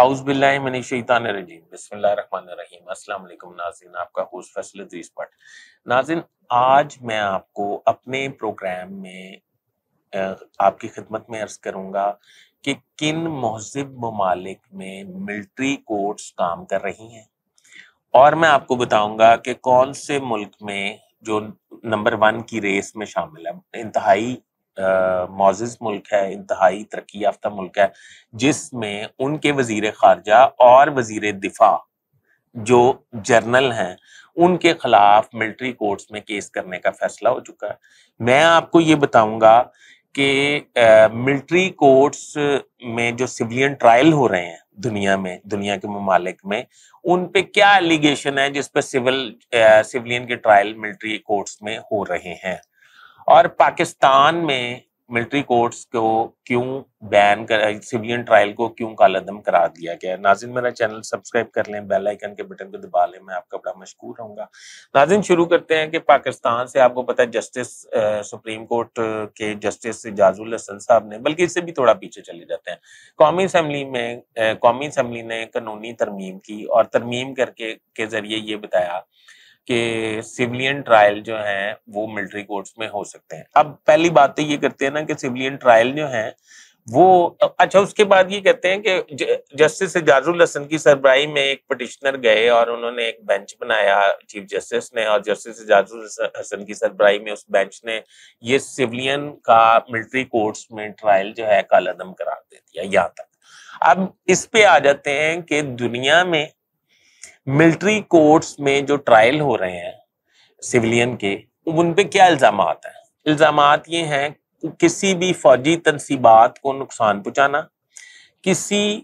اعوذ باللہ من الشیطان الرجیم بسم اللہ الرحمن الرحیم۔ السلام علیکم ناظرین، آپ کا ہوسٹ فیصل عزیز بٹ۔ ناظرین، آج میں آپ کو اپنے پروگرام میں آپ کی خدمت میں عرض کروں گا کہ کن مہذب ممالک میں ملٹری کورٹس کام کر رہی ہیں، اور میں آپ کو بتاؤں گا کہ کون سے ملک میں جو نمبر 1 کی ریس میں شامل ہے، انتہائی معزز ملک ہے، انتہائی ترقی یافتہ ملک ہے، جس میں ان کے وزیر خارجہ اور وزیر دفاع جو جرنل ہیں ان کے خلاف ملٹری کورٹس میں کیس کرنے کا فیصلہ ہو چکا ہے۔ میں آپ کو یہ بتاؤں گا کہ ملٹری کورٹس میں جو سیولین ٹرائل ہو رہے ہیں دنیا کے ممالک میں، ان پہ کیا ایلیگیشن ہے جس پہ سیولین کے ٹرائل ملٹری کورٹس میں ہو رہے ہیں، اور پاکستان میں ملٹری کورٹس کو کیوں بین کر سیولین ٹرائل کو کیوں کالعدم قرار دیا گیا ہے۔ ناظرین، میرا چینل سبسکرائب کر لیں، بیل آئیکن کے بٹن کو دبا لیں، میں آپ کا بڑا مشکور رہوں گا۔ ناظرین، شروع کرتے ہیں کہ پاکستان سے آپ کو پتہ ہے جسٹس سپریم کورٹ کے جسٹس اعجاز الحسن صاحب نے، بلکہ اس سے بھی تھوڑا پیچھے چلے جاتے ہیں، قومی اسمبلی نے قانونی ترمیم کی، اور ترمیم کر کے ذریعے یہ بتایا کہ سیولین ٹرائل جو ہیں وہ ملٹری کورٹس میں ہو سکتے ہیں۔ اب پہلی بات تو یہ کرتے ہیں نا کہ سیولین ٹرائل جو ہیں وہ اچھا، اس کے بعد یہ کہتے ہیں کہ جسٹس اعجاز الحسن کی سربراہی میں ایک پٹیشنر گئے اور انہوں نے ایک بینچ بنایا چیف جسٹس نے، اور جسٹس اعجاز الحسن کی سربراہی میں اس بینچ نے یہ سیولین کا ملٹری کورٹس میں ٹرائل جو ہے کالعدم قرار دے دیا۔ یہاں تک اب اس پہ آ جاتے ہیں کہ دنیا میں ملٹری کورٹس میں جو ٹرائل ہو رہے ہیں سیولین کے، ان پہ کیا الزامات ہیں؟ الزامات یہ ہیں کہ کسی بھی فوجی تنصیبات کو نقصان پہنچانا، کسی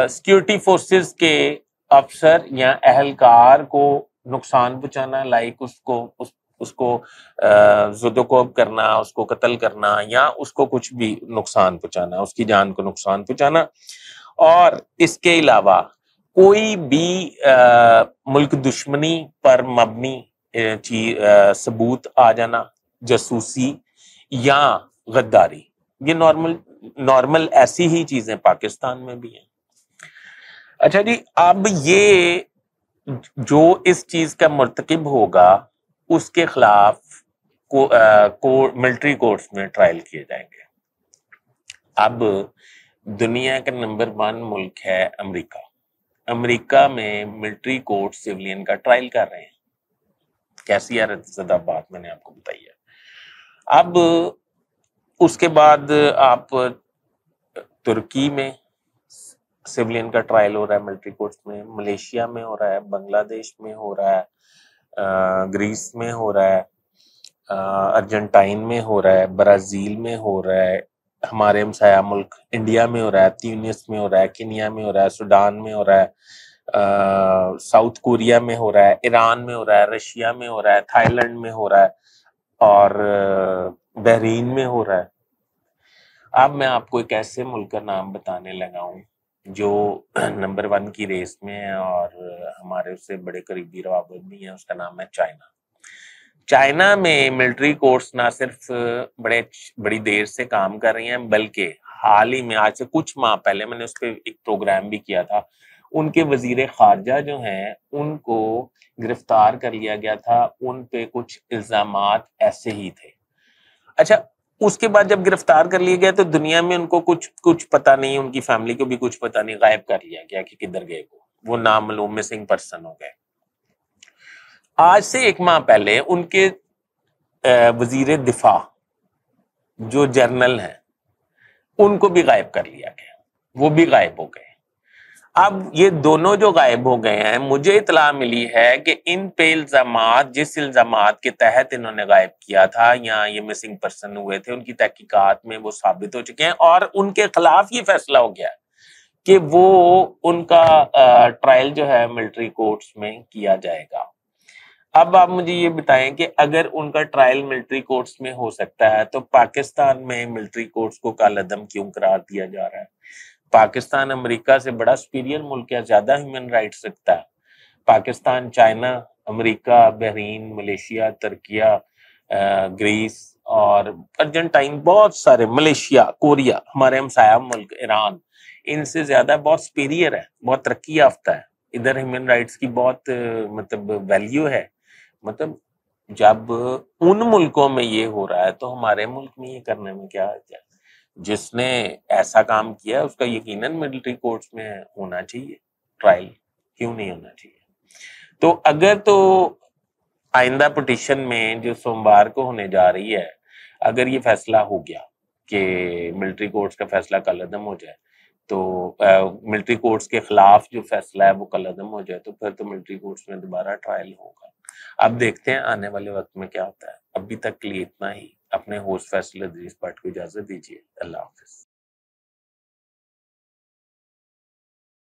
سیکیورٹی فورسز کے افسر یا اہلکار کو نقصان پہنچانا، لائک اس کو زد و کوب کرنا، اس کو قتل کرنا، یا اس کو کچھ بھی نقصان پہنچانا، اس کی جان کو نقصان پہنچانا، اور اس کے علاوہ کوئی بھی ملک دشمنی پر مبنی ثبوت آ جانا، جاسوسی یا غداری، یہ نارمل ایسی ہی چیزیں پاکستان میں بھی ہیں۔ اچھا جی، اب یہ جو اس چیز کا مرتکب ہوگا اس کے خلاف ملٹری کورٹس میں ٹرائل کیے جائیں گے۔ اب دنیا کا نمبر 1 ملک ہے امریکہ۔ امریکہ میں ملٹری کورٹ سیولین کا ٹرائل کر رہے ہیں۔ کیسی حیرت زدہ بات میں نے آپ کو بتائی ہے۔ اب اس کے بعد آپ ترکی میں سیولین کا ٹرائل ہو رہا ہے ملٹری کورٹس میں، ملیشیا میں ہو رہا ہے، بنگلہ دیش میں ہو رہا ہے، گریس میں ہو رہا ہے، ارجنٹائن میں ہو رہا ہے، برازیل میں ہو رہا ہے، ہمارے ہمسایہ ملک انڈیا میں ہو رہا ہے، تیونس میں ہو رہا ہے، کینیا میں ہو رہا ہے، سوڈان میں ہو رہا ہے، ساؤتھ کوریا میں ہو رہا ہے، ایران میں ہو رہا ہے، رشیا میں ہو رہا ہے، تھائی لینڈ میں ہو رہا ہے، اور بحرین میں ہو رہا ہے۔ اب میں آپ کو ایک ایسے ملک کا نام بتانے لگا ہوں جو نمبر 1 کی ریس میں ہے اور ہمارے اس سے بڑے قریبی روابط بھی ہیں، اس کا نام ہے چائنا۔ چائنا میں ملٹری کورٹس نہ صرف بڑی دیر سے کام کر رہی ہیں، بلکہ حال ہی میں آج سے کچھ ماہ پہلے میں نے اس پہ ایک پروگرام بھی کیا تھا، ان کے وزیر خارجہ جو ہیں ان کو گرفتار کر لیا گیا تھا، ان پہ کچھ الزامات ایسے ہی تھے۔ اچھا، اس کے بعد جب گرفتار کر لیا گیا تو دنیا میں ان کو کچھ پتہ نہیں، ان کی فیملی کو بھی کچھ پتہ نہیں، غائب کر لیا گیا کہ کدھر گئے وہ نامعلوم مسنگ پرسن ہو گئے۔ آج سے 1 ماہ پہلے ان کے وزیر دفاع جو جرنل ہیں ان کو بھی غائب کر لیا گیا، وہ بھی غائب ہو گئے۔ اب یہ دونوں جو غائب ہو گئے ہیں، مجھے اطلاع ملی ہے کہ ان پہ الزامات، جس الزامات کے تحت انہوں نے غائب کیا تھا یا یہ مسنگ پرسن ہوئے تھے، ان کی تحقیقات میں وہ ثابت ہو چکے ہیں، اور ان کے خلاف یہ فیصلہ ہو گیا کہ وہ ان کا ٹرائل جو ہے ملٹری کورٹس میں کیا جائے گا۔ اب آپ مجھے یہ بتائیں کہ اگر ان کا ٹرائل ملٹری کورٹس میں ہو سکتا ہے تو پاکستان میں ملٹری کورٹس کو کالعدم کیوں قرار دیا جا رہا ہے؟ پاکستان امریکہ سے بڑا سپیریئر ملک ہے، زیادہ ہیومن رائٹس رکھتا ہے۔ پاکستان چائنا، امریکہ، بحرین، ملیشیا، ترکیہ، گریس اور ارجنٹائن، بہت سارے، ملیشیا، کوریا، ہمارے ہمسایہ ملک ایران، ان سے زیادہ بہت سپیریئر ہے، بہت ترقی یافتہ ہے. ادھر ہیومن رائٹس کی بہت مطلب ویلیو ہے. مطلب جب ان ملکوں میں یہ ہو رہا ہے تو ہمارے ملک میں یہ کرنے میں کیا ہے؟ جس نے ایسا کام کیا اس کا یقیناً ملٹری کورٹس میں ہونا چاہیے ٹرائل، کیوں نہیں ہونا چاہیے؟ تو اگر تو آئندہ پٹیشن میں جو سوموار کو ہونے جا رہی ہے، اگر یہ فیصلہ ہو گیا کہ ملٹری کورٹس کا فیصلہ کل عدم ہو جائے، تو ملٹری کورٹس کے خلاف جو فیصلہ ہے وہ کل عدم ہو جائے، تو پھر تو ملٹری کورٹس میں دوبارہ ٹرائل ہوگا. اب دیکھتے ہیں آنے والے وقت میں کیا ہوتا ہے. ابھی تک کے لیے اتنا ہی. اپنے ہوسٹ فیصل ادریس بٹ کو اجازت دیجیے. اللہ حافظ.